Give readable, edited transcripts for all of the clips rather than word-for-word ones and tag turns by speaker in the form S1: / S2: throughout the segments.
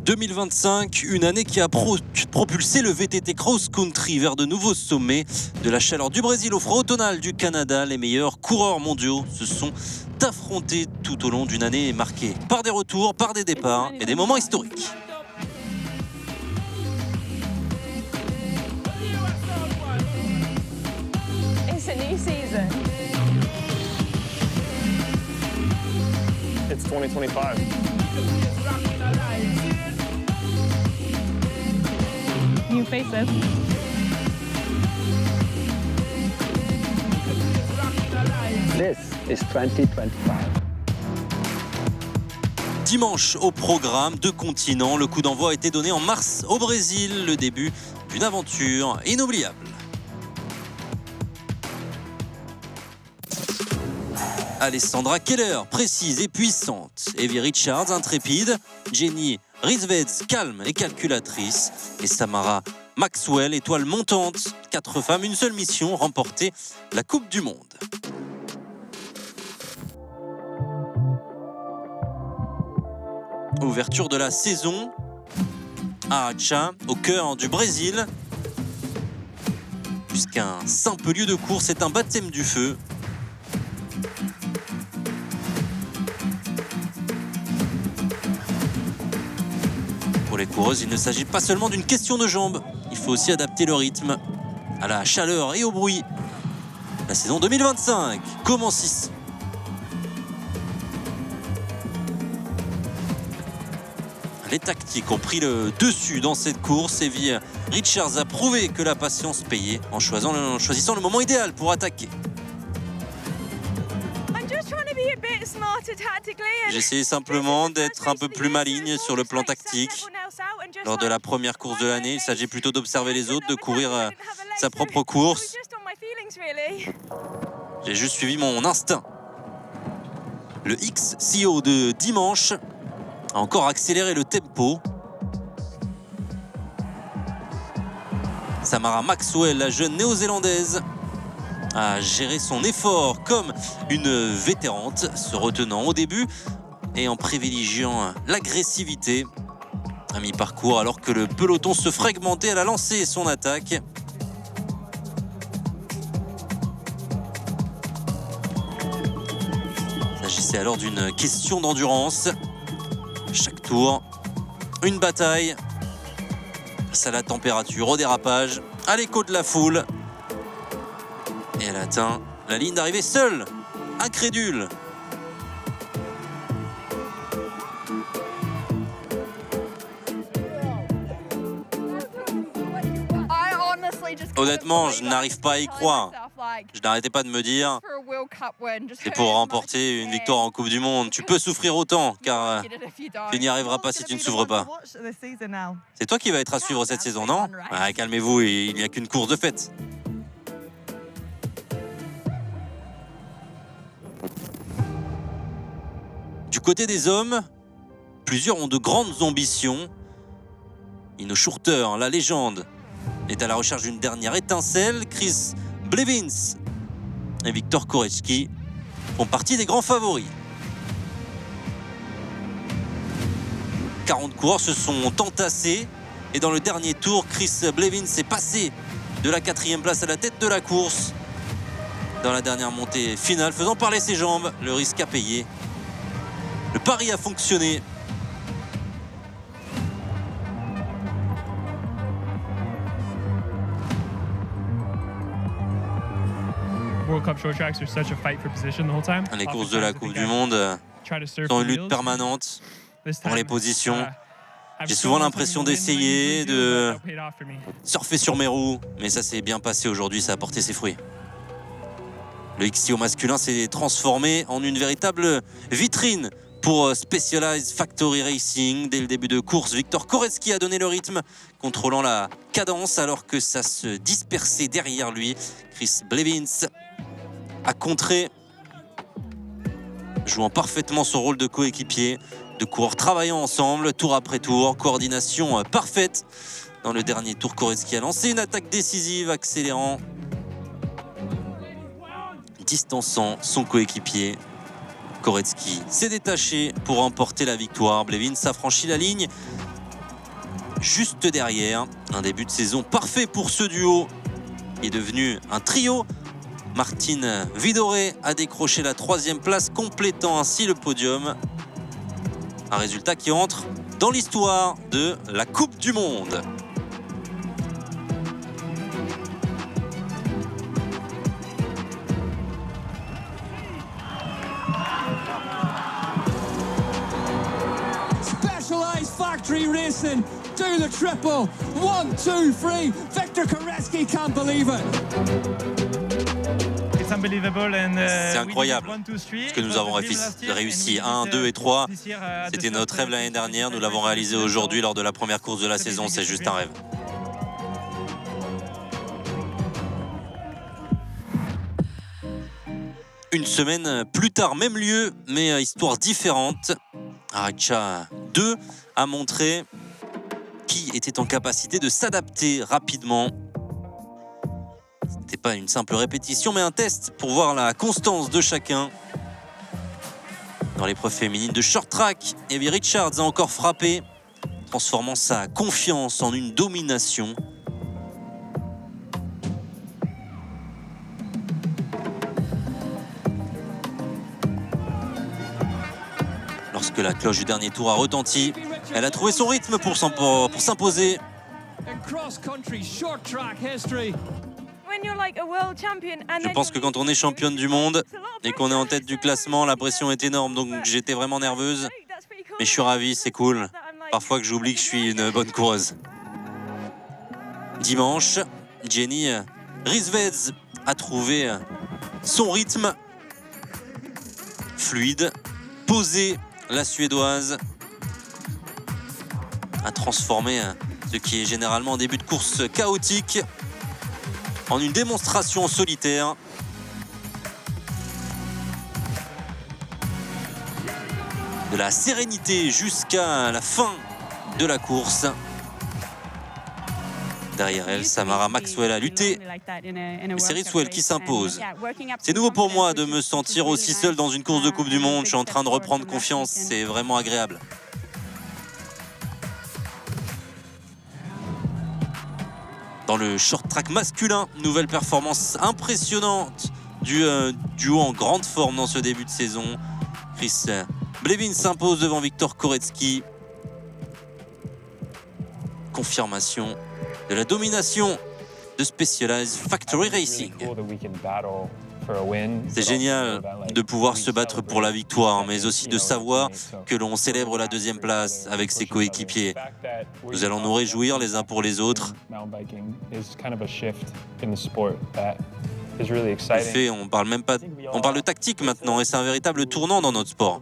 S1: 2025, une année qui a propulsé le VTT Cross Country vers de nouveaux sommets. De la chaleur du Brésil au froid automnal du Canada, les meilleurs coureurs mondiaux se sont affrontés tout au long d'une année marquée par des retours, par des départs et des moments historiques.
S2: It's a new season.
S3: It's 2025.
S2: New faces.
S4: This is 2025.
S1: Dimanche au programme, 2 continents, le coup d'envoi a été donné en mars au Brésil, le début d'une aventure inoubliable. Alessandra Keller, précise et puissante. Evie Richards, intrépide. Jenny Rissveds, calme et calculatrice. Et Samara Maxwell, étoile montante. 4 femmes, une seule mission, remporter la Coupe du Monde. Ouverture de la saison à Araxá, au cœur du Brésil. Puisqu'un simple lieu de course est un baptême du feu. Pour les coureuses, il ne s'agit pas seulement d'une question de jambes. Il faut aussi adapter le rythme à la chaleur et au bruit. La saison 2025 commence ici. Les tactiques ont pris le dessus dans cette course. Evie Richards a prouvé que la patience payait en choisissant le moment idéal pour attaquer. J'essayais simplement d'être un peu plus maligne sur le plan tactique. Lors de la première course de l'année, il s'agit plutôt d'observer les autres, de courir sa propre course. J'ai juste suivi mon instinct. Le XCO de dimanche a encore accéléré le tempo. Samara Maxwell, la jeune néo-zélandaise, a géré son effort comme une vétérante, se retenant au début et en privilégiant l'agressivité. À mi-parcours, alors que le peloton se fragmentait, elle a lancé son attaque. Il s'agissait alors d'une question d'endurance. Chaque tour, une bataille face à la température, au dérapage, à l'écho de la foule. Et elle atteint la ligne d'arrivée seule, incrédule. Honnêtement, je n'arrive pas à y croire. Je n'arrêtais pas de me dire, c'est pour remporter une victoire en Coupe du Monde. Tu peux souffrir autant, car tu n'y arriveras pas si tu ne souffres pas. C'est toi qui vas être à suivre cette saison, non ? Ah, calmez-vous, il n'y a qu'une course de fête. Du côté des hommes, plusieurs ont de grandes ambitions. Ino Schurter, la légende, est à la recherche d'une dernière étincelle. Chris Blevins et Wiktor Korecki font partie des grands favoris. 40 coureurs se sont entassés et dans le dernier tour, Chris Blevins est passé de la 4e place à la tête de la course. Dans la dernière montée finale, faisant parler ses jambes, le risque à payer. Le pari a fonctionné. Les courses de la Coupe du Monde sont une lutte permanente pour les positions. J'ai souvent l'impression d'essayer de surfer sur mes roues, mais ça s'est bien passé aujourd'hui, ça a porté ses fruits. Le XCO masculin s'est transformé en une véritable vitrine pour Specialized Factory Racing. Dès le début de course, Wiktor Korecki a donné le rythme, contrôlant la cadence alors que ça se dispersait derrière lui. Chris Blevins a contré, jouant parfaitement son rôle de coéquipier, de coureurs travaillant ensemble, tour après tour, coordination parfaite. Dans le dernier tour, Korecki a lancé une attaque décisive, accélérant, distançant son coéquipier. Korecki s'est détaché pour remporter la victoire. Blevins a franchi la ligne juste derrière. Un début de saison parfait pour ce duo qui est devenu un trio. Martin Vidoré a décroché la 3e place, complétant ainsi le podium. Un résultat qui entre dans l'histoire de la Coupe du Monde.
S3: Specialized Factory Racing do the triple. 1, 2, 3. Victor Koretzky can't believe it.
S1: C'est incroyable ce que nous avons réussi. 1, 2 et 3. C'était notre rêve l'année dernière. Nous l'avons réalisé aujourd'hui lors de la première course de la saison. C'est juste un rêve. Une semaine plus tard, même lieu, mais histoire différente. Arantxa 2 a montré qui était en capacité de s'adapter rapidement. Ce n'était pas une simple répétition, mais un test pour voir la constance de chacun. Dans l'épreuve féminine de short track, Evie Richards a encore frappé, transformant sa confiance en une domination. Lorsque la cloche du dernier tour a retenti, elle a trouvé son rythme pour s'imposer. Je pense que quand on est championne du monde et qu'on est en tête du classement, la pression est énorme, donc j'étais vraiment nerveuse. Mais je suis ravi, c'est cool. Parfois que j'oublie que je suis une bonne coureuse. Dimanche, Jenny Rissveds a trouvé son rythme fluide, posé. La Suédoise a transformé ce qui est généralement un début de course chaotique en une démonstration solitaire. De la sérénité jusqu'à la fin de la course. Derrière elle, Samara Maxwell a lutté. C'est Risswell qui s'impose. C'est nouveau pour moi de me sentir aussi seul dans une course de Coupe du Monde. Je suis en train de reprendre confiance. C'est vraiment agréable. Dans le short track masculin, nouvelle performance impressionnante du duo en grande forme dans ce début de saison. Chris Blevins s'impose devant Victor Koretzky. Confirmation de la domination de Specialized Factory Racing. C'est génial de pouvoir se battre pour la victoire, mais aussi de savoir que l'on célèbre la 2e place avec ses coéquipiers. Nous allons nous réjouir les uns pour les autres. En fait, on parle de tactique maintenant, et c'est un véritable tournant dans notre sport.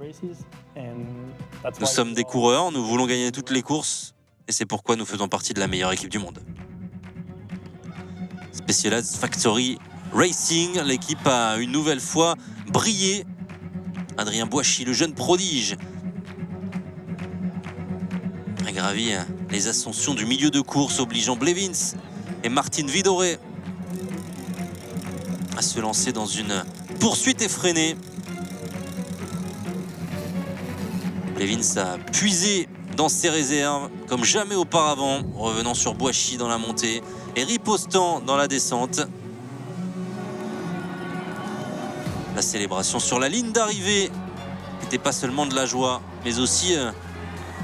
S1: Nous sommes des coureurs, nous voulons gagner toutes les courses, et c'est pourquoi nous faisons partie de la meilleure équipe du monde. Specialized Factory Racing, l'équipe a une nouvelle fois brillé. Adrien Boissy, le jeune prodige, a gravi les ascensions du milieu de course, obligeant Blevins et Martin Vidoré à se lancer dans une poursuite effrénée. Blevins a puisé dans ses réserves comme jamais auparavant, revenant sur Boissy dans la montée et ripostant dans la descente. La célébration sur la ligne d'arrivée n'était pas seulement de la joie, mais aussi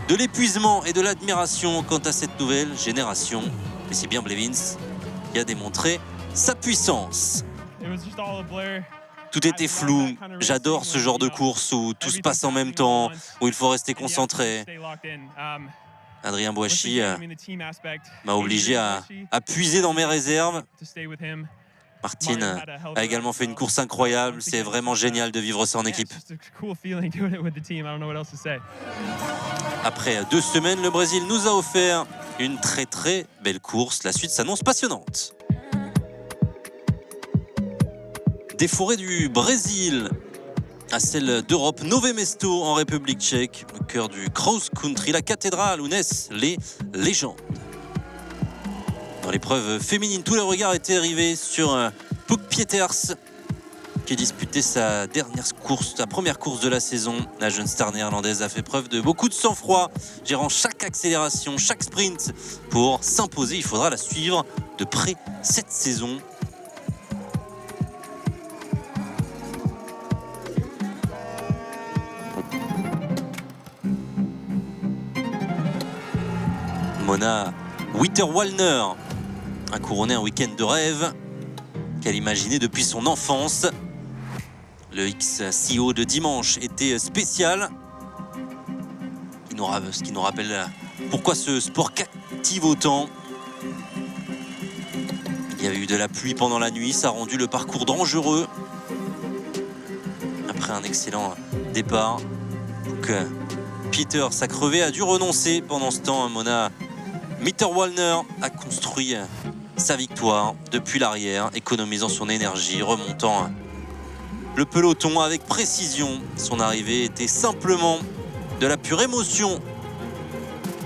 S1: de l'épuisement et de l'admiration quant à cette nouvelle génération. Et c'est bien Blevins qui a démontré sa puissance. Tout était flou. J'adore ce genre de course où tout se passe en même temps, où il faut rester concentré. Adrien Boissy m'a obligé à puiser dans mes réserves. Martin a également fait une course incroyable. C'est vraiment génial de vivre ça en équipe. Après 2 semaines, le Brésil nous a offert une très très belle course. La suite s'annonce passionnante. Des forêts du Brésil à celle d'Europe, Nové Mesto en République tchèque, au cœur du cross-country, la cathédrale où naissent les légendes. Dans l'épreuve féminine, tous les regards étaient rivés sur Puk Pieters. qui disputait sa première course de la saison. La jeune star néerlandaise a fait preuve de beaucoup de sang-froid, gérant chaque accélération, chaque sprint pour s'imposer. Il faudra la suivre de près cette saison. Mona Witter-Wallner a couronné un week-end de rêve qu'elle imaginait depuis son enfance. Le XCO de dimanche était spécial, ce qui nous rappelle pourquoi ce sport captive autant. Il y a eu de la pluie pendant la nuit, ça a rendu le parcours dangereux. Après un excellent départ, Peters a crevé, a dû renoncer. Pendant ce temps, Mona Witter-Wallner a construit sa victoire depuis l'arrière, économisant son énergie, remontant le peloton avec précision. Son arrivée était simplement de la pure émotion.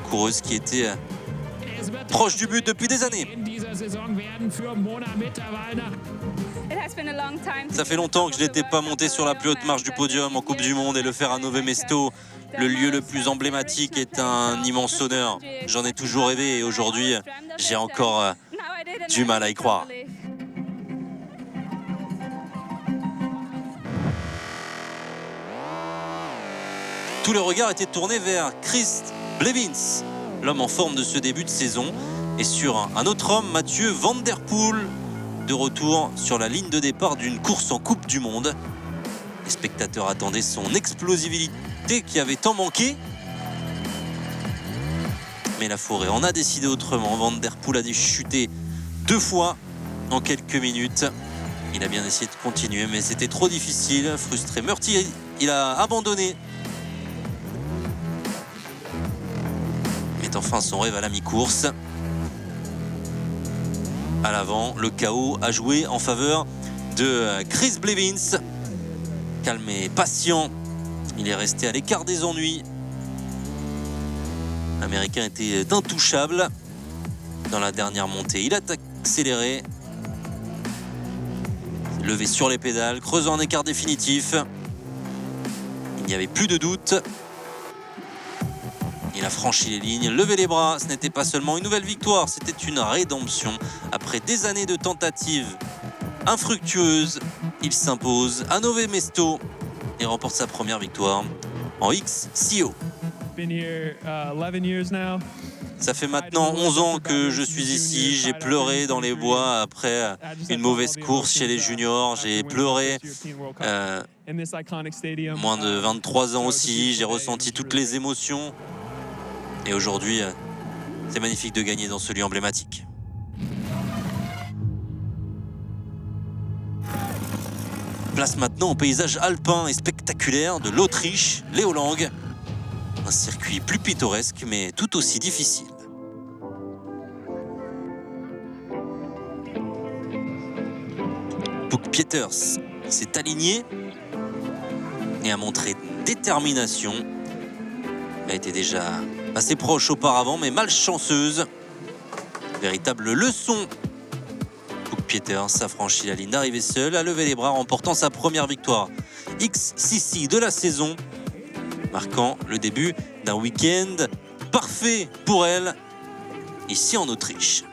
S1: Coureuse qui était proche du but depuis des années. Ça fait longtemps que je n'étais pas monté sur la plus haute marche du podium en Coupe du Monde, et le faire à Nové Mesto, le lieu le plus emblématique, est un immense honneur. J'en ai toujours rêvé et aujourd'hui, j'ai encore du mal à y croire. Tous les regards étaient tournés vers Chris Blevins, l'homme en forme de ce début de saison, et sur un autre homme, Mathieu Van Der Poel, de retour sur la ligne de départ d'une course en Coupe du Monde. Les spectateurs attendaient son explosivité qui avait tant manqué. Mais la forêt en a décidé autrement. Van Der Poel a dû chuter 2 fois en quelques minutes. Il a bien essayé de continuer, mais c'était trop difficile. Frustré, meurtri, il a abandonné. Mettant fin à son rêve à la mi-course. À l'avant, le chaos a joué en faveur de Chris Blevins. Calme et patient, il est resté à l'écart des ennuis. L'Américain était intouchable dans la dernière montée. Il a accéléré, levé sur les pédales, creusant un écart définitif. Il n'y avait plus de doute. Il a franchi les lignes, levé les bras. Ce n'était pas seulement une nouvelle victoire, c'était une rédemption. Après des années de tentatives infructueuses, il s'impose à Nové Mesto et remporte sa première victoire en XCO. Ça fait maintenant 11 ans que je suis ici. J'ai pleuré dans les bois après une mauvaise course chez les juniors. J'ai pleuré moins de 23 ans aussi. J'ai ressenti toutes les émotions. Et aujourd'hui, c'est magnifique de gagner dans ce lieu emblématique. Place maintenant au paysage alpin et spectaculaire de l'Autriche, Leolang. Un circuit plus pittoresque, mais tout aussi difficile. Puk Peters s'est aligné et a montré détermination. Elle a été déjà assez proche auparavant, mais malchanceuse. Véritable leçon. Puk Peters a franchi la ligne d'arrivée seule, a levé les bras, remportant sa première victoire XCC de la saison, marquant le début d'un week-end parfait pour elle, ici en Autriche.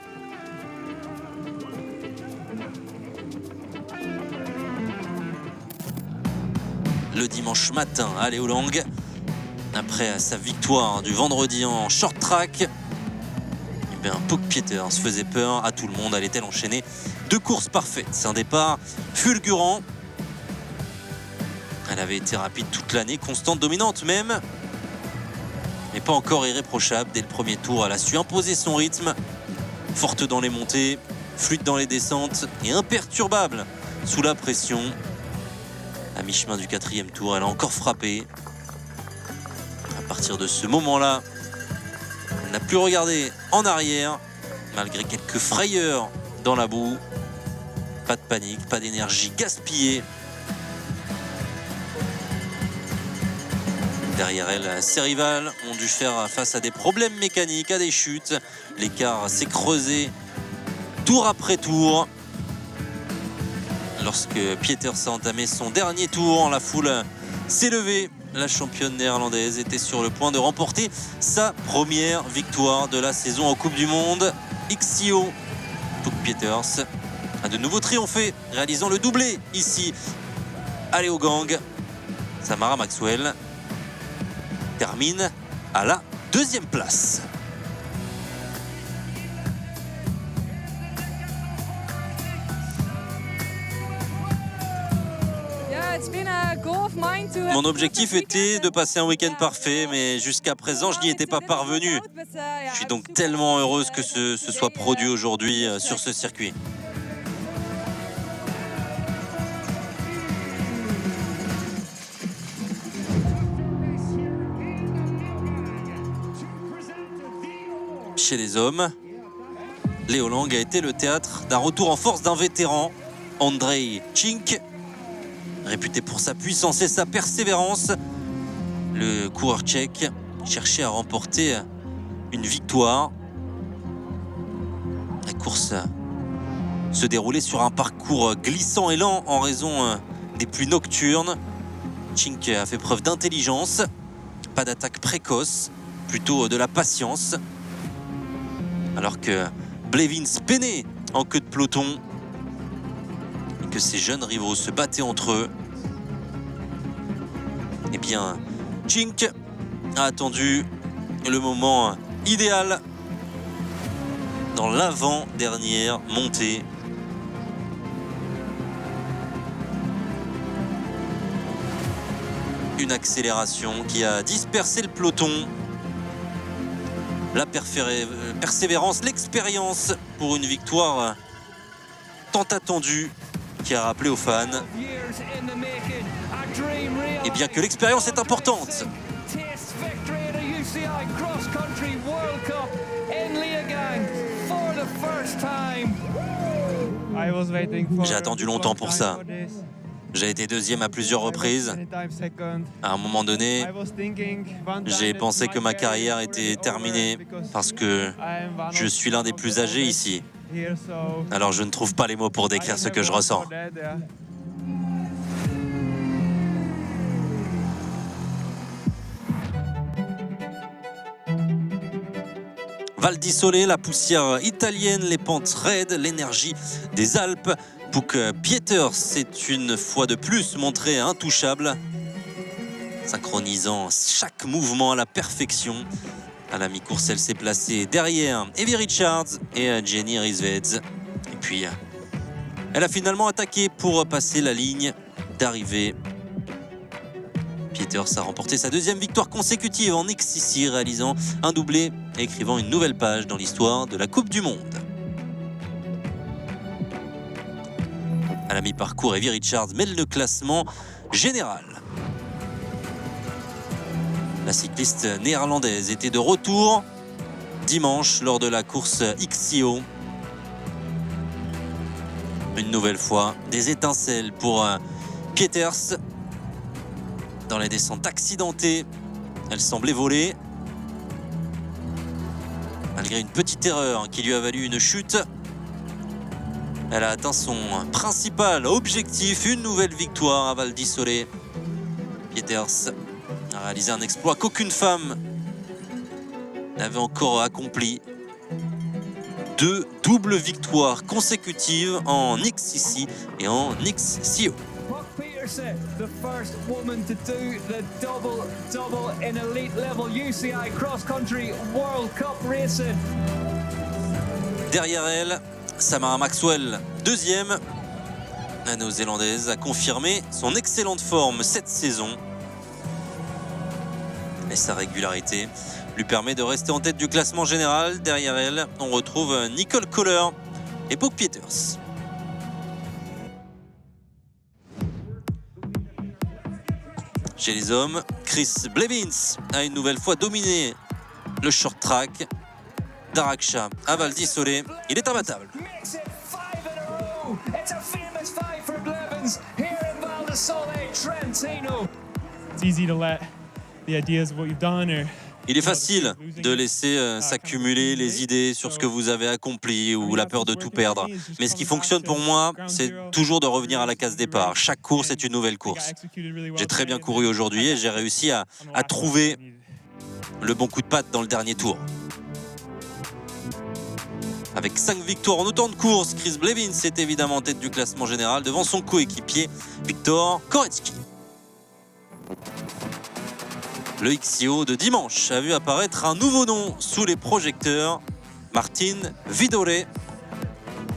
S1: Le dimanche matin à Leolang, après sa victoire du vendredi en short track, Puk Peters faisait peur à tout le monde. Allait-elle enchaîner 2 courses parfaites? C'est un départ fulgurant. Elle avait été rapide toute l'année, constante, dominante même, mais pas encore irréprochable. Dès le premier tour, elle a su imposer son rythme, forte dans les montées, fluide dans les descentes et imperturbable sous la pression. À mi-chemin du 4e tour, elle a encore frappé. À partir de ce moment-là, elle n'a plus regardé en arrière, malgré quelques frayeurs dans la boue. Pas de panique, pas d'énergie gaspillée. Derrière elle, ses rivales ont dû faire face à des problèmes mécaniques, à des chutes. L'écart s'est creusé tour après tour. Lorsque Pieters a entamé son dernier tour, la foule s'est levée. La championne néerlandaise était sur le point de remporter sa première victoire de la saison en Coupe du Monde. XCO, Brooke Pieters a de nouveau triomphé, réalisant le doublé ici à Leogang. Samara Maxwell termine à la 2e place. Mon objectif était de passer un week-end parfait, mais jusqu'à présent, je n'y étais pas parvenu. Je suis donc tellement heureuse que ce soit produit aujourd'hui sur ce circuit. Chez les hommes, Leolang a été le théâtre d'un retour en force d'un vétéran, Andrei Chink. Réputé pour sa puissance et sa persévérance, le coureur tchèque cherchait à remporter une victoire. La course se déroulait sur un parcours glissant et lent en raison des pluies nocturnes. Chink a fait preuve d'intelligence, pas d'attaque précoce, plutôt de la patience. Alors que Blevins peinait en queue de peloton, que ces jeunes rivaux se battaient entre eux, eh bien, Chink a attendu le moment idéal dans l'avant-dernière montée. Une accélération qui a dispersé le peloton. La persévérance, l'expérience pour une victoire tant attendue, qui a rappelé aux fans et bien que l'expérience est importante. J'ai attendu longtemps pour ça. J'ai été 2e à plusieurs reprises. À un moment donné, j'ai pensé que ma carrière était terminée parce que je suis l'un des plus âgés ici. Alors je ne trouve pas les mots pour décrire ce que je ressens. Val di Sole, la poussière italienne, les pentes raides, l'énergie des Alpes. Brooke Pieters s'est une fois de plus montrée intouchable, synchronisant chaque mouvement à la perfection. À la mi-course, elle s'est placée derrière Evie Richards et Jenny Riesveds. Et puis, elle a finalement attaqué pour passer la ligne d'arrivée. Pieters a remporté sa 2e victoire consécutive en XCC, réalisant un doublé et écrivant une nouvelle page dans l'histoire de la Coupe du Monde. À la mi-parcours, Evie Richards mène le classement général. La cycliste néerlandaise était de retour dimanche lors de la course XCO. Une nouvelle fois, des étincelles pour Pieters. Dans les descentes accidentées, elle semblait voler. Malgré une petite erreur qui lui a valu une chute, elle a atteint son principal objectif, une nouvelle victoire à Val di Sole. Pieters a réalisé un exploit qu'aucune femme n'avait encore accompli. 2 doubles victoires consécutives en XCC et en XCO.
S3: The first woman to do the double in elite level UCI Cross Country World Cup racing.
S1: Derrière elle, Samara Maxwell, 2e. La néo-zélandaise a confirmé son excellente forme cette saison. Et sa régularité lui permet de rester en tête du classement général. Derrière elle, on retrouve Nicole Kohler et Brooke Pieters. Chez les hommes, Chris Blevins a une nouvelle fois dominé le short track. Daraksha à Val di Sole, il est imbattable.
S5: It's easy to let the ideas of what you've done or
S1: Il est facile de laisser s'accumuler les idées sur ce que vous avez accompli ou la peur de tout perdre. Mais ce qui fonctionne pour moi, c'est toujours de revenir à la case départ. Chaque course est une nouvelle course. J'ai très bien couru aujourd'hui et j'ai réussi à trouver le bon coup de patte dans le dernier tour. Avec 5 victoires en autant de courses, Chris Blevins est évidemment en tête du classement général devant son coéquipier Viktor Koretsky. Le XCO de dimanche a vu apparaître un nouveau nom sous les projecteurs, Martin Vidore.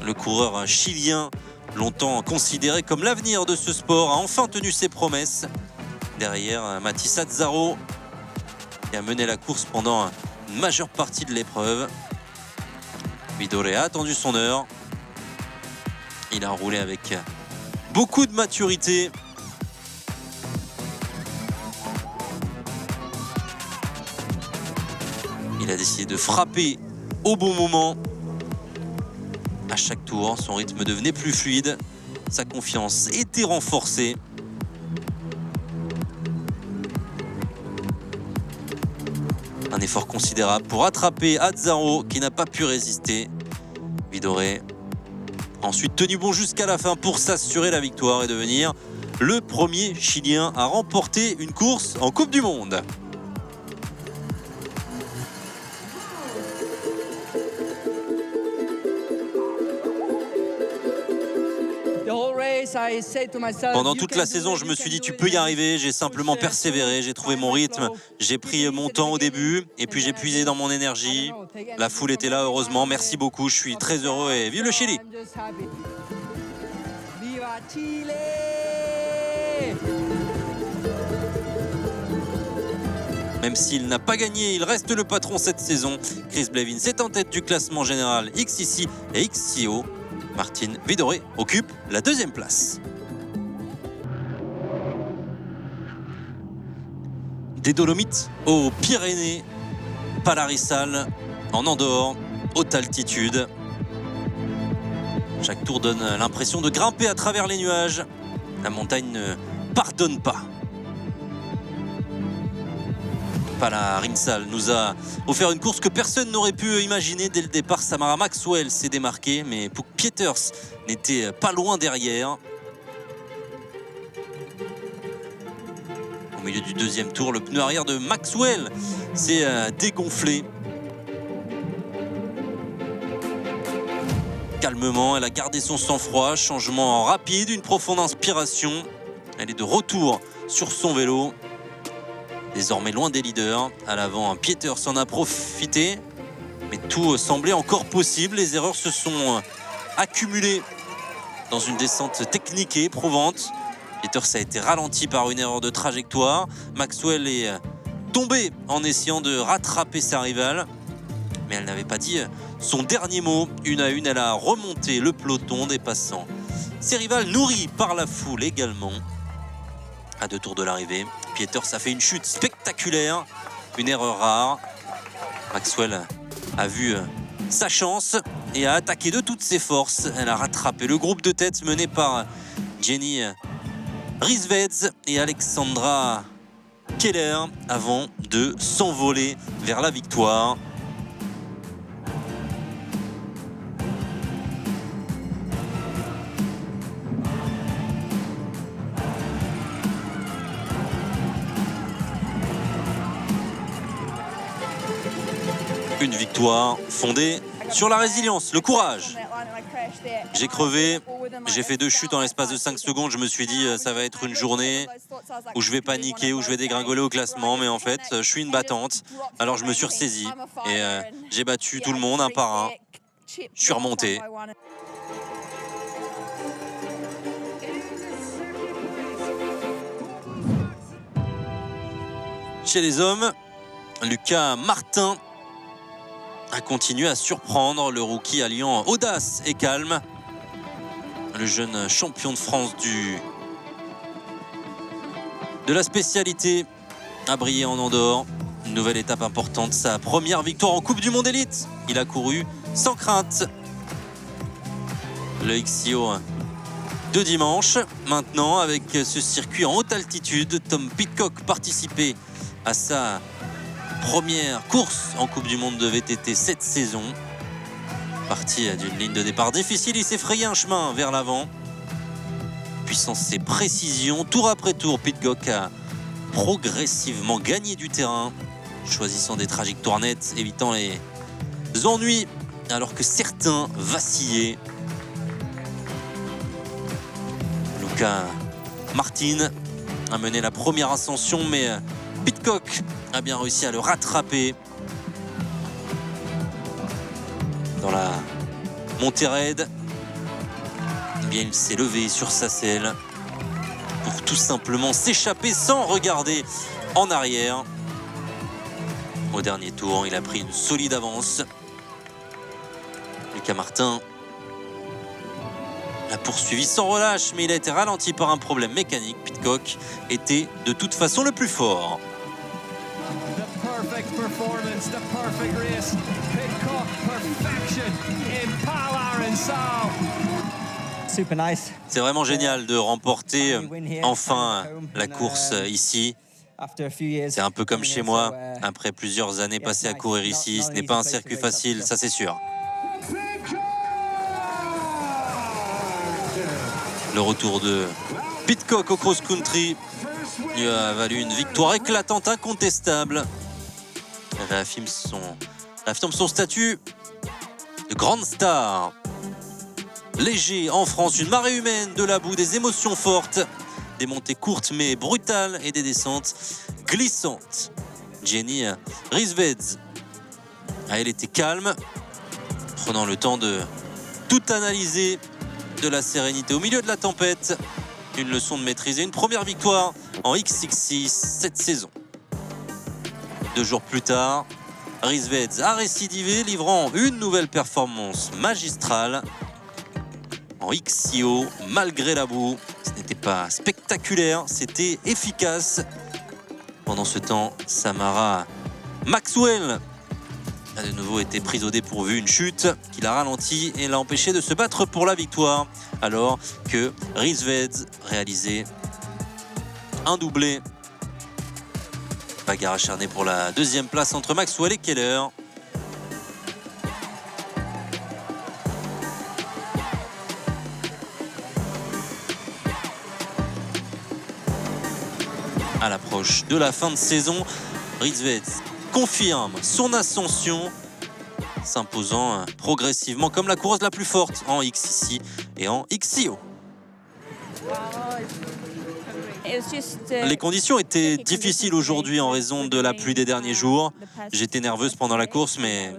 S1: Le coureur chilien, longtemps considéré comme l'avenir de ce sport, a enfin tenu ses promesses. Derrière Mathis Azzaro, qui a mené la course pendant une majeure partie de l'épreuve. Vidore a attendu son heure. Il a roulé avec beaucoup de maturité. Il a décidé de frapper au bon moment. À chaque tour, son rythme devenait plus fluide. Sa confiance était renforcée. Un effort considérable pour attraper Azzaro qui n'a pas pu résister. Vidore a ensuite tenu bon jusqu'à la fin pour s'assurer la victoire et devenir le premier Chilien à remporter une course en Coupe du Monde. Pendant toute la saison, je me suis dit tu peux y arriver, j'ai simplement persévéré, j'ai trouvé mon rythme, j'ai pris mon temps au début et puis j'ai puisé dans mon énergie. La foule était là heureusement, merci beaucoup, je suis très heureux et vive le Chili! Même s'il n'a pas gagné, il reste le patron cette saison. Chris Blevins est en tête du classement général XCC et XCO. Martin Vidore occupe la 2e place. Des Dolomites aux Pyrénées, Palarissal en Andorre, haute altitude. Chaque tour donne l'impression de grimper à travers les nuages. La montagne ne pardonne pas. Palarissal nous a offert une course que personne n'aurait pu imaginer dès le départ. Samara Maxwell s'est démarqué, mais Puk Pieters n'était pas loin derrière. Au milieu du 2e tour, le pneu arrière de Maxwell s'est dégonflé. Calmement, elle a gardé son sang-froid. Changement rapide, une profonde inspiration. Elle est de retour sur son vélo. Désormais loin des leaders. À l'avant, Pieters en a profité. Mais tout semblait encore possible. Les erreurs se sont accumulées dans une descente technique et éprouvante. Pieters a été ralenti par une erreur de trajectoire. Maxwell est tombée en essayant de rattraper sa rivale. Mais elle n'avait pas dit son dernier mot. Une à une, elle a remonté le peloton, dépassant ses rivales, nourries par la foule également. À 2 tours de l'arrivée, Pieters a fait une chute spectaculaire, une erreur rare. Maxwell a vu sa chance et a attaqué de toutes ses forces. Elle a rattrapé le groupe de tête mené par Jenny Riesveds et Alexandra Keller avant de s'envoler vers la victoire. Une victoire fondée sur la résilience, le courage. J'ai crevé, j'ai fait 2 chutes en l'espace de 5 secondes. Je me suis dit ça va être une journée où je vais paniquer, où je vais dégringoler au classement. Mais en fait, je suis une battante. Alors je me suis ressaisi et j'ai battu tout le monde un par un. Je suis remonté. Chez les hommes, Lucas Martin a continué à surprendre, le rookie alliant audace et calme. Le jeune champion de France de la spécialité a brillé en Andorre. Une nouvelle étape importante, sa première victoire en Coupe du Monde Élite. Il a couru sans crainte. Le XCO de dimanche. Maintenant, avec ce circuit en haute altitude, Tom Pidcock participait à sa première course en Coupe du Monde de VTT cette saison. Parti d'une ligne de départ difficile, il s'est frayé un chemin vers l'avant. Puissance et précision, tour après tour, Pidcock a progressivement gagné du terrain, choisissant des trajectoires nettes, évitant les ennuis, alors que certains vacillaient. Luca Martin a mené la première ascension, mais Pidcock a bien réussi à le rattraper dans la montée raide. Eh bien, il s'est levé sur sa selle pour tout simplement s'échapper sans regarder en arrière. Au dernier tour, il a pris une solide avance. Luca Martin l'a poursuivi sans relâche, mais il a été ralenti par un problème mécanique. Pidcock était de toute façon le plus fort.
S3: Perfect performance, the perfect race. Pidcock, perfection in power and soul.
S4: Super nice.
S1: C'est vraiment génial de remporter enfin la course ici. C'est un peu comme chez moi. Après plusieurs années passées à courir ici, ce n'est pas un circuit facile, ça c'est sûr. Le retour de Pidcock au cross-country lui a valu une victoire éclatante, incontestable. Il réaffirme son statut de grande star. Léger en France, une marée humaine, de la boue, des émotions fortes, des montées courtes mais brutales et des descentes glissantes. Jenny Rissveds, elle était calme, prenant le temps de tout analyser, de la sérénité au milieu de la tempête. Une leçon de maîtrise et une première victoire en X66 cette saison. 2 jours plus tard, Rissveds a récidivé, livrant une nouvelle performance magistrale en XCO, malgré la boue. Ce n'était pas spectaculaire, c'était efficace. Pendant ce temps, Samara Maxwell a de nouveau été prise au dépourvu, une chute qui l'a ralenti et l'a empêché de se battre pour la victoire, alors que Rissveds réalisait un doublé. Bagarre acharnée pour la 2e place entre Maxwell et Keller. À l'approche de la fin de saison, Rissveds confirme son ascension, s'imposant progressivement comme la coureuse la plus forte en XCC et en XCO. Les conditions étaient difficiles aujourd'hui en raison de la pluie des derniers jours. J'étais nerveuse pendant la course, mais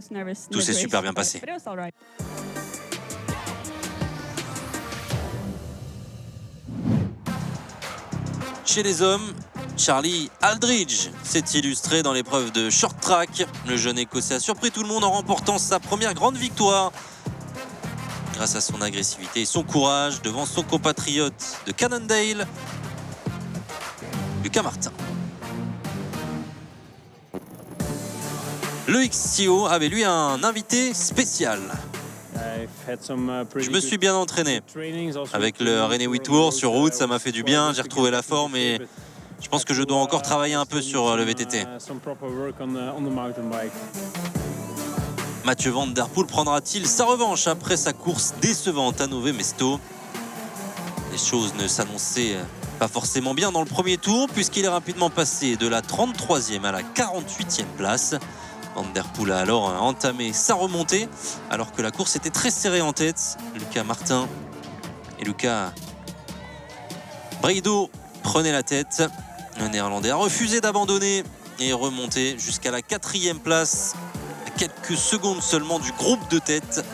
S1: tout s'est super bien passé. Chez les hommes, Charlie Aldridge s'est illustré dans l'épreuve de short track. Le jeune Écossais a surpris tout le monde en remportant sa première grande victoire grâce à son agressivité et son courage devant son compatriote de Cannondale, Luca Martin. Le XCO avait lui un invité spécial. Je me suis bien entraîné avec le René Tour sur route, ça m'a fait du bien, j'ai retrouvé la forme et je pense que je dois encore travailler un peu sur le VTT. Mathieu Van Der Poel prendra-t-il sa revanche après sa course décevante à Nové Mesto? Les choses ne s'annonçaient pas forcément bien dans le premier tour puisqu'il est rapidement passé de la 33e à la 48e place. Van Der Poel a alors entamé sa remontée alors que la course était très serrée en tête. Luca Martin et Luca Breido prenaient la tête. Le Néerlandais a refusé d'abandonner et est remonté jusqu'à la 4e place, à quelques secondes seulement du groupe de tête.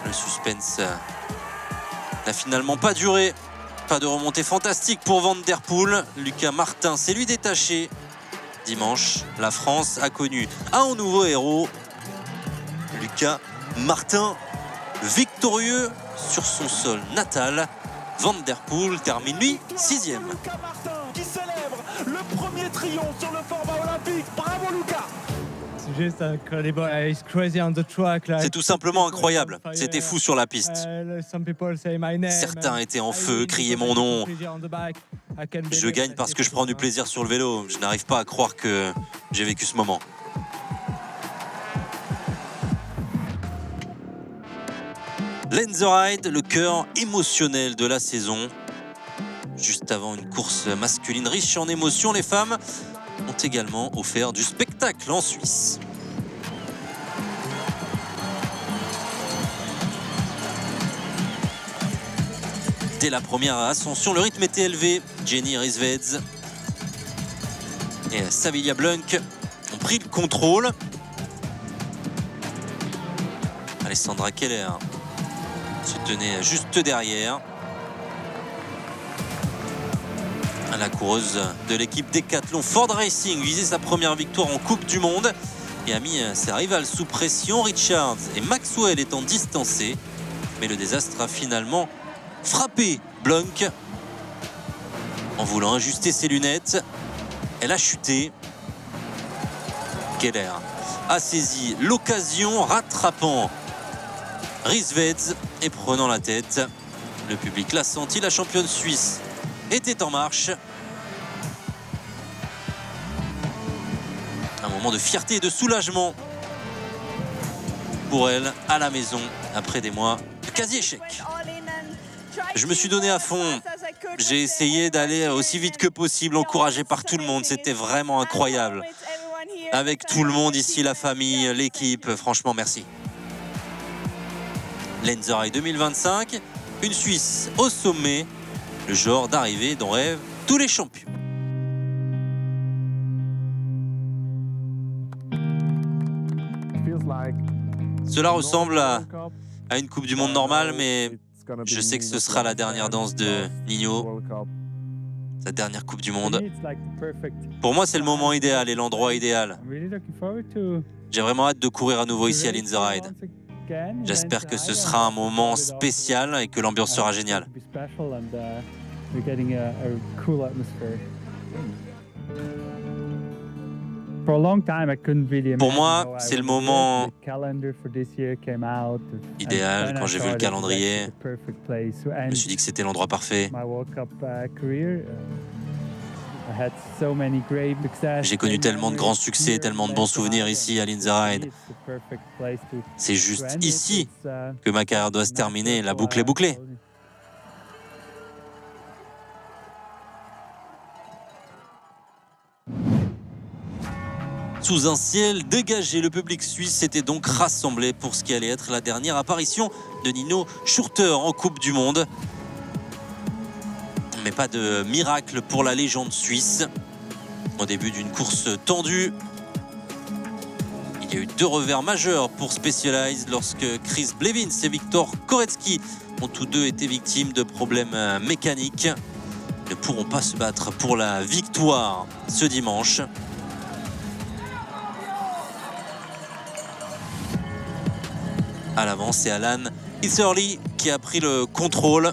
S1: Le suspense n'a finalement pas duré. Pas de remontée fantastique pour Van Der Poel. Luca Martin s'est lui détaché. Dimanche, la France a connu un nouveau héros. Luca Martin, victorieux sur son sol natal. Van Der Poel termine lui 6e.
S5: Luca Martin qui célèbre le premier triomphe sur le format olympique. Bravo Luca!
S1: C'est tout simplement incroyable. C'était fou sur la piste. Certains étaient en feu, criaient mon nom. Je gagne parce que je prends du plaisir sur le vélo. Je n'arrive pas à croire que j'ai vécu ce moment. Let the Ride, le cœur émotionnel de la saison. Juste avant une course masculine riche en émotions, les femmes ont également offert du spectacle en Suisse. Dès la première ascension, le rythme était élevé. Jenny Rissveds et Savilia Blunk ont pris le contrôle. Alessandra Keller se tenait juste derrière. La coureuse de l'équipe Decathlon Ford Racing visait sa première victoire en Coupe du Monde et a mis ses rivales sous pression, Richards et Maxwell étant distancés. Mais le désastre a finalement frappé Blunk. En voulant ajuster ses lunettes, elle a chuté. Keller a saisi l'occasion, rattrapant Rissveds et prenant la tête. Le public l'a senti, la championne suisse était en marche. Un moment de fierté et de soulagement pour elle à la maison après des mois de quasi-échec. Je me suis donné à fond. J'ai essayé d'aller aussi vite que possible, encouragé par tout le monde. C'était vraiment incroyable. Avec tout le monde ici, la famille, l'équipe, franchement, merci. Let the Ride 2025, une Suisse au sommet. Le genre d'arrivée dont rêvent tous les champions. Cela ressemble à une Coupe du Monde normale, mais je sais que ce sera la dernière danse de Nino, sa dernière Coupe du Monde. Pour moi, c'est le moment idéal et l'endroit idéal. J'ai vraiment hâte de courir à nouveau ici à Let the Ride. J'espère que ce sera un moment spécial et que l'ambiance sera géniale. Pour moi, c'est le moment idéal. Quand j'ai vu le calendrier, je me suis dit que c'était l'endroit parfait. J'ai connu tellement de grands succès, tellement de bons souvenirs ici à Let the Ride. C'est juste ici que ma carrière doit se terminer. La boucle est bouclée. Sous un ciel dégagé, le public suisse s'était donc rassemblé pour ce qui allait être la dernière apparition de Nino Schurter en Coupe du Monde. Mais pas de miracle pour la légende suisse. Au début d'une course tendue, il y a eu deux revers majeurs pour Specialized lorsque Chris Blevins et Viktor Koretsky ont tous deux été victimes de problèmes mécaniques. Ils ne pourront pas se battre pour la victoire ce dimanche. À l'avant, c'est Alan Etherly qui a pris le contrôle.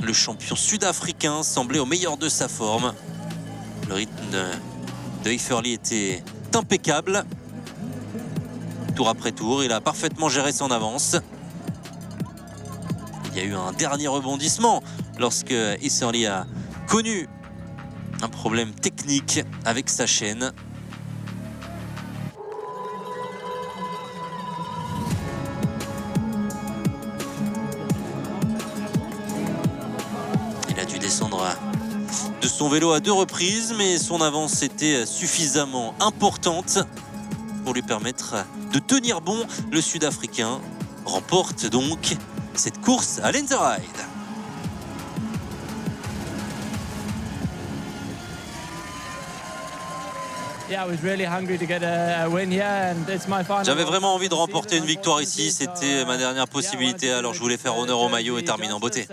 S1: Le champion sud-africain semblait au meilleur de sa forme. Le rythme de Etherly était impeccable. Tour après tour, il a parfaitement géré son avance. Il y a eu un dernier rebondissement lorsque Etherly a connu un problème technique avec sa chaîne. Descendre de son vélo à deux reprises, mais son avance était suffisamment importante pour lui permettre de tenir bon. Le Sud-Africain remporte donc cette course à Let the Ride. J'avais vraiment envie de remporter une victoire ici, c'était ma dernière possibilité, alors je voulais faire honneur au maillot et terminer en beauté.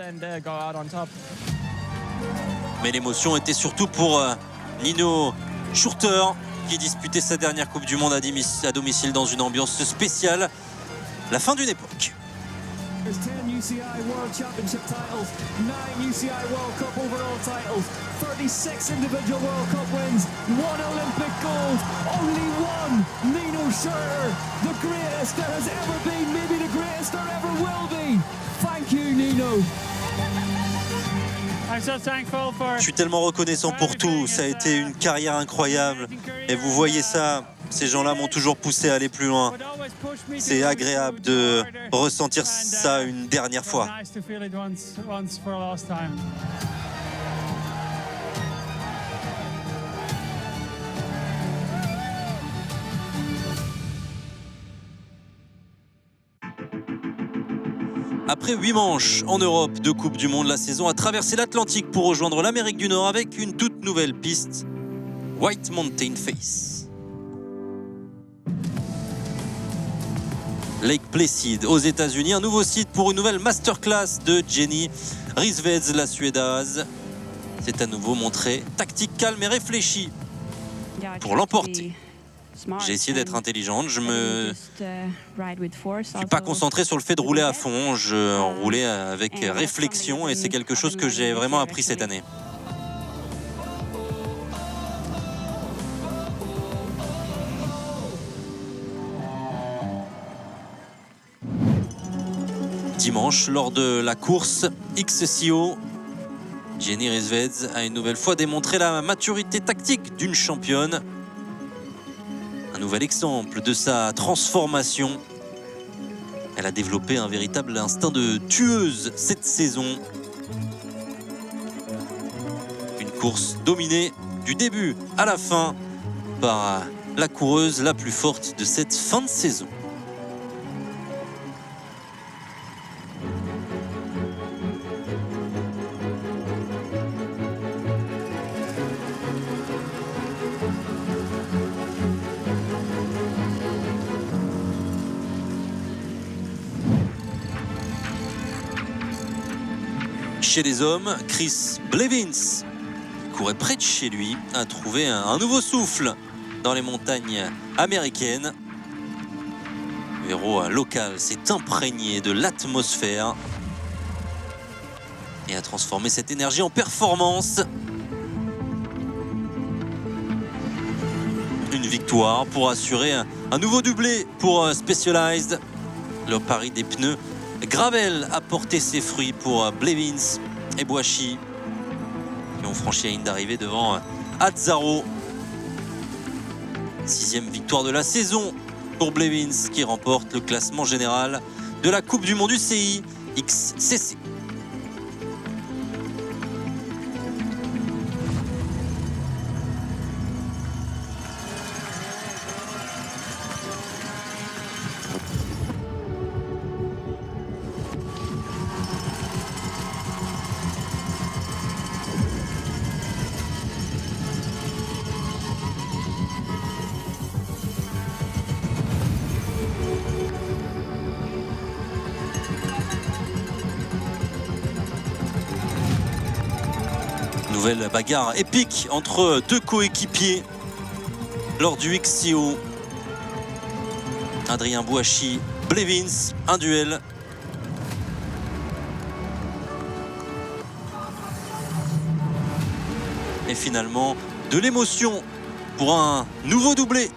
S1: Mais l'émotion était surtout pour Nino Schurter qui disputait sa dernière Coupe du Monde à domicile dans une ambiance spéciale. La fin d'une époque.
S3: 10 UCI World Championship titles, 9 UCI World Cup overall titles, 36 individual World Cup wins, 1 Olympic gold, only one Nino for sure the greatest there has ever been, maybe the greatest there ever will be. Thank you, Nino.
S1: Je suis tellement reconnaissant pour tout. Ça a été une carrière incroyable. Et vous voyez ça, ces gens-là m'ont toujours poussé à aller plus loin. C'est agréable de ressentir ça une dernière fois. Après 8 manches en Europe de Coupe du Monde, la saison a traversé l'Atlantique pour rejoindre l'Amérique du Nord avec une toute nouvelle piste, White Mountain Face. Lake Placid aux États-Unis, un nouveau site pour une nouvelle masterclass de Jenny Rissveds, la Suédoise. C'est à nouveau montré tactique calme et réfléchie pour l'emporter. J'ai essayé d'être intelligente, je me suis pas concentré sur le fait de rouler à fond, je roulais avec réflexion et c'est quelque chose que j'ai vraiment appris cette année. Dimanche, lors de la course XCO, Jenny Rissveds a une nouvelle fois démontré la maturité tactique d'une championne. Un nouvel exemple de sa transformation. Elle a développé un véritable instinct de tueuse cette saison. Une course dominée du début à la fin par la coureuse la plus forte de cette fin de saison. Chez les hommes, Chris Blevins, qui courait près de chez lui, a trouvé un nouveau souffle dans les montagnes américaines. Le héros local s'est imprégné de l'atmosphère et a transformé cette énergie en performance. Une victoire pour assurer un nouveau doublé pour Specialized. Le pari des pneus Gravel a porté ses fruits pour Blevins et Boachi qui ont franchi la ligne d'arrivée devant Azzaro. 6e victoire de la saison pour Blevins qui remporte le classement général de la Coupe du Monde UCI XCC. Nouvelle bagarre épique entre deux coéquipiers lors du XCO. Adrien Boachi, Blevins, un duel. Et finalement, de l'émotion pour un nouveau doublé.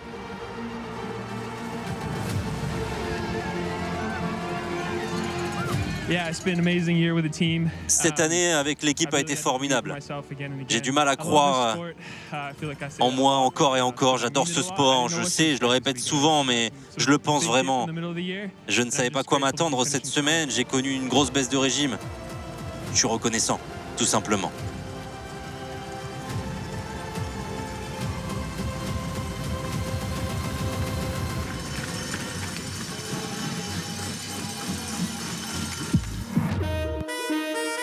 S1: Cette année avec l'équipe a été formidable. J'ai du mal à croire en moi encore et encore. J'adore ce sport, je sais, je le répète souvent, mais je le pense vraiment. Je ne savais pas quoi m'attendre cette semaine. J'ai connu une grosse baisse de régime. Je suis reconnaissant, tout simplement.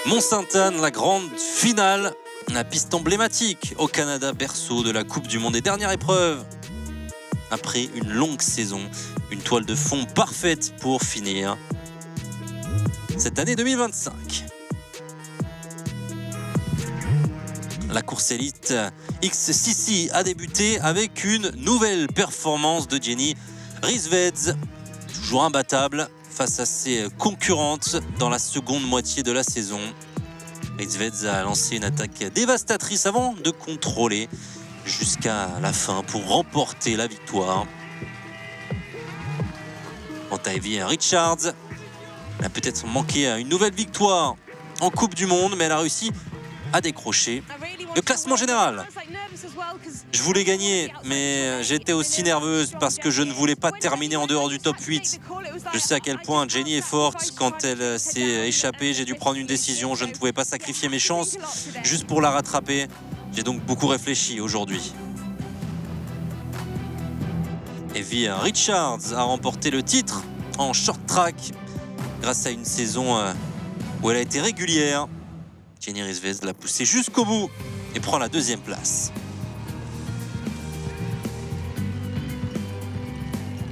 S1: Mont-Sainte-Anne, la grande finale, la piste emblématique au Canada, berceau de la Coupe du Monde et dernière épreuve. Après une longue saison, une toile de fond parfaite pour finir cette année 2025. La course élite XCC a débuté avec une nouvelle performance de Jenny Rissveds, toujours imbattable face à ses concurrentes dans la seconde moitié de la saison. Rissveds a lancé une attaque dévastatrice avant de contrôler jusqu'à la fin pour remporter la victoire. Quant à Evie Richards, elle a peut-être manqué une nouvelle victoire en Coupe du Monde, mais elle a réussi à décrocher le classement général. Je voulais gagner, mais j'étais aussi nerveuse parce que je ne voulais pas terminer en dehors du top 8. Je sais à quel point Jenny est forte. Quand elle s'est échappée, j'ai dû prendre une décision. Je ne pouvais pas sacrifier mes chances juste pour la rattraper. J'ai donc beaucoup réfléchi aujourd'hui. Evie Richards a remporté le titre en short track grâce à une saison où elle a été régulière. Jenny Rissveds l'a poussée jusqu'au bout et prend la 2e place.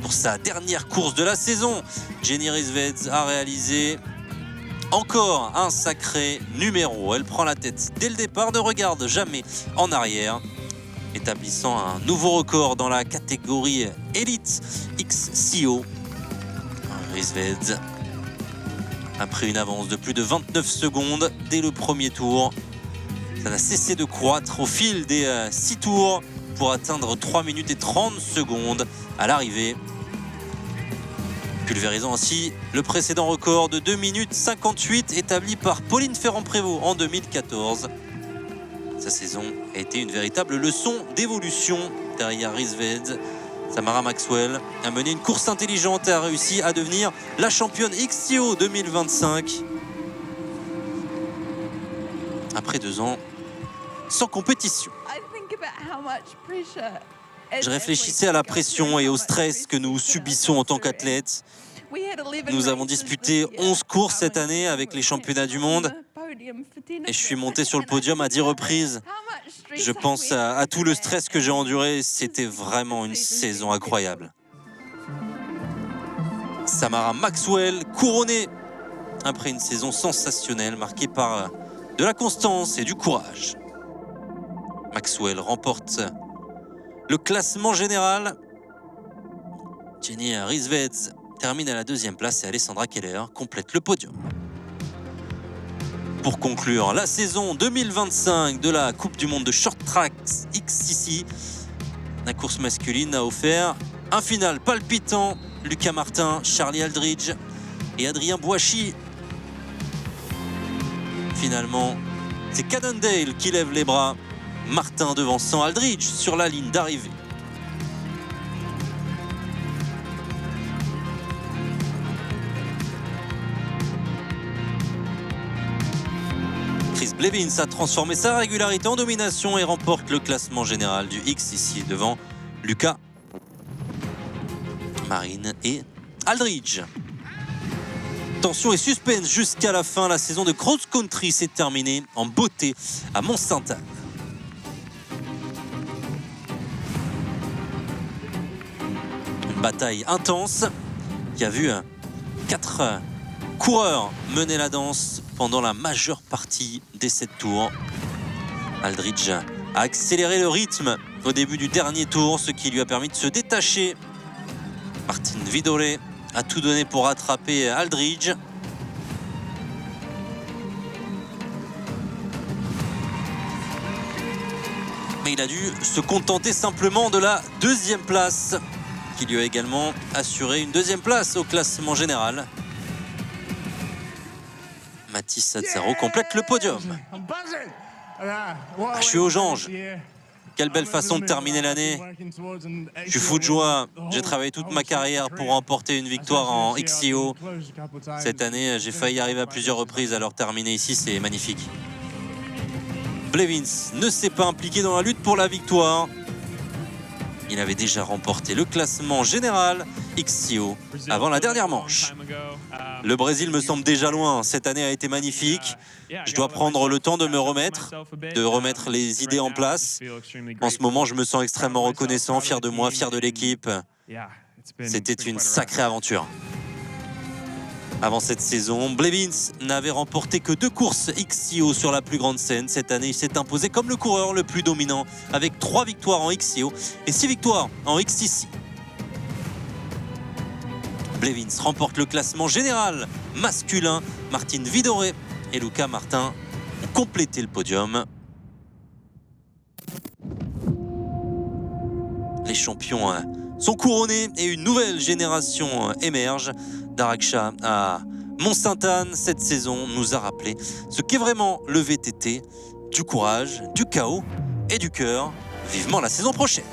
S1: Pour sa dernière course de la saison, Jenny Rissveds a réalisé encore un sacré numéro. Elle prend la tête dès le départ, ne regarde jamais en arrière, établissant un nouveau record dans la catégorie Elite XCO. Rissveds a pris une avance de plus de 29 secondes dès le premier tour. Ça n'a cessé de croître au fil des 6 tours pour atteindre 3 minutes et 30 secondes à l'arrivée, pulvérisant ainsi le précédent record de 2 minutes 58 établi par Pauline Ferrand-Prévot en 2014. Sa saison a été une véritable leçon d'évolution derrière Rissveds. Samara Maxwell a mené une course intelligente et a réussi à devenir la championne XCO 2025. Après 2 ans sans compétition. Je réfléchissais à la pression et au stress que nous subissons en tant qu'athlètes. Nous avons disputé 11 courses cette année avec les championnats du monde et je suis monté sur le podium à 10 reprises. Je pense à tout le stress que j'ai enduré. C'était vraiment une saison incroyable. Samara Maxwell couronnée après une saison sensationnelle marquée par de la constance et du courage. Maxwell remporte le classement général. Jenny Rissveds termine à la 2e place et Alessandra Keller complète le podium. Pour conclure la saison 2025 de la Coupe du Monde de Short Track XCC, la course masculine a offert un final palpitant. Lucas Martin, Charlie Aldridge et Adrien Boissy. Finalement, c'est Cannondale qui lève les bras. Martin devançant Aldridge sur la ligne d'arrivée. Chris Blevins a transformé sa régularité en domination et remporte le classement général du XCC devant Lucas, Marine et Aldridge. Tension et suspense jusqu'à la fin. La saison de cross-country s'est terminée en beauté à Mont-Sainte-Anne. Une bataille intense qui a vu 4 coureurs mener la danse pendant la majeure partie des 7 tours. Aldridge a accéléré le rythme au début du dernier tour, ce qui lui a permis de se détacher. Martin Vidore a tout donné pour rattraper Aldridge. Mais il a dû se contenter simplement de la 2e place, qui lui a également assuré une 2e place au classement général. Mathis Sazzaro complète le podium. Je suis aux anges. Quelle belle façon de terminer l'année. Je suis fou de joie. J'ai travaillé toute ma carrière pour remporter une victoire en XCO. Cette année, j'ai failli arriver à plusieurs reprises, alors terminer ici, c'est magnifique. Blevins ne s'est pas impliqué dans la lutte pour la victoire. Il avait déjà remporté le classement général XCO avant la dernière manche. Le Brésil me semble déjà loin. Cette année a été magnifique. Je dois prendre le temps de me remettre, les idées en place. En ce moment, je me sens extrêmement reconnaissant, fier de moi, fier de l'équipe. C'était une sacrée aventure. Avant cette saison, Blevins n'avait remporté que 2 courses XCO sur la plus grande scène. Cette année, il s'est imposé comme le coureur le plus dominant, avec 3 victoires en XCO et 6 victoires en XCC. Blevins remporte le classement général masculin. Martin Vidore et Lucas Martin ont complété le podium. Les champions sont couronnés et une nouvelle génération émerge. Daraksha à Mont-Sainte-Anne cette saison nous a rappelé ce qu'est vraiment le VTT, du courage, du chaos et du cœur. Vivement la saison prochaine.